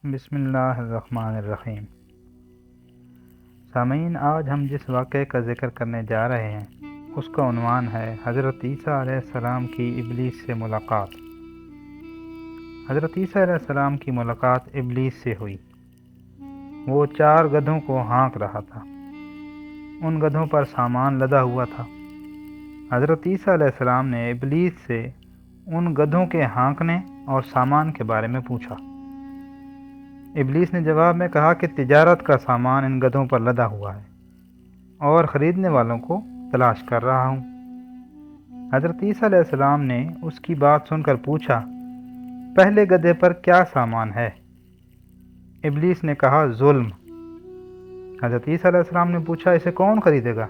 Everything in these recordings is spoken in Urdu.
بسم اللہ الرحمن الرحیم۔ سامعین، آج ہم جس واقعے کا ذکر کرنے جا رہے ہیں اس کا عنوان ہے حضرت عیسیٰ علیہ السلام کی ابلیس سے ملاقات۔ حضرت عیسیٰ علیہ السلام کی ملاقات ابلیس سے ہوئی۔ وہ 4 گدھوں کو ہانک رہا تھا۔ ان گدھوں پر سامان لدا ہوا تھا۔ حضرت عیسیٰ علیہ السلام نے ابلیس سے ان گدھوں کے ہانکنے اور سامان کے بارے میں پوچھا۔ ابلیس نے جواب میں کہا کہ تجارت کا سامان ان گدھوں پر لدا ہوا ہے اور خریدنے والوں کو تلاش کر رہا ہوں۔ حضرت عیسیٰ علیہ السلام نے اس کی بات سن کر پوچھا، پہلے گدھے پر کیا سامان ہے؟ ابلیس نے کہا، ظلم۔ حضرت عیسیٰ علیہ السلام نے پوچھا، اسے کون خریدے گا؟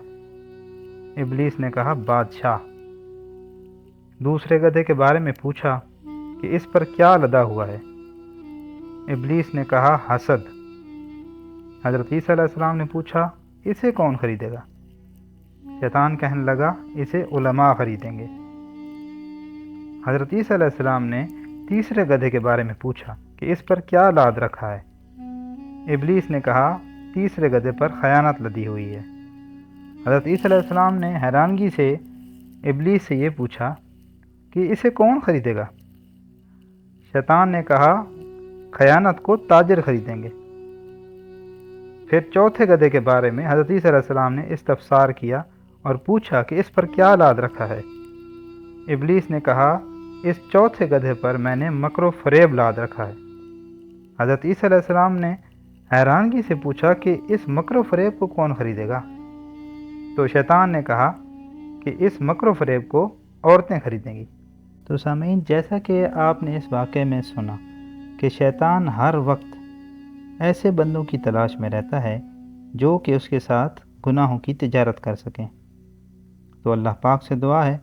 ابلیس نے کہا، بادشاہ۔ دوسرے گدھے کے بارے میں پوچھا کہ اس پر کیا لدا ہوا ہے؟ ابلیس نے کہا، حسد۔ حضرت عیسیٰ علیہ السلام نے پوچھا، اسے کون خریدے گا؟ شیطان کہنے لگا، اسے علماء خریدیں گے۔ حضرت عیسیٰ علیہ السلام نے تیسرے گدھے کے بارے میں پوچھا کہ اس پر کیا لاد رکھا ہے؟ ابلیس نے کہا، تیسرے گدھے پر خیانت لدی ہوئی ہے۔ حضرت عیسیٰ علیہ السلام نے حیرانگی سے ابلیس سے یہ پوچھا کہ اسے کون خریدے گا؟ شیطان نے کہا، خیانت کو تاجر خریدیں گے۔ پھر چوتھے گدھے کے بارے میں حضرت عیسیٰ علیہ السلام نے استفسار کیا اور پوچھا کہ اس پر کیا لاد رکھا ہے؟ ابلیس نے کہا، اس چوتھے گدھے پر میں نے مکر و فریب لاد رکھا ہے۔ حضرت عیسیٰ علیہ السلام نے حیرانگی سے پوچھا کہ اس مکر و فریب کو کون خریدے گا؟ تو شیطان نے کہا کہ اس مکر و فریب کو عورتیں خریدیں گی۔ تو سامعین، جیسا کہ آپ نے اس واقعے میں سنا کہ شیطان ہر وقت ایسے بندوں کی تلاش میں رہتا ہے جو کہ اس کے ساتھ گناہوں کی تجارت کر سکیں۔ تو اللہ پاک سے دعا ہے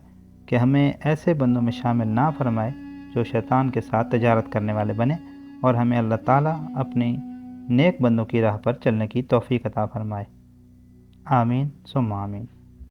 کہ ہمیں ایسے بندوں میں شامل نہ فرمائے جو شیطان کے ساتھ تجارت کرنے والے بنے، اور ہمیں اللہ تعالیٰ اپنی نیک بندوں کی راہ پر چلنے کی توفیق عطا فرمائے۔ آمین ثم آمین۔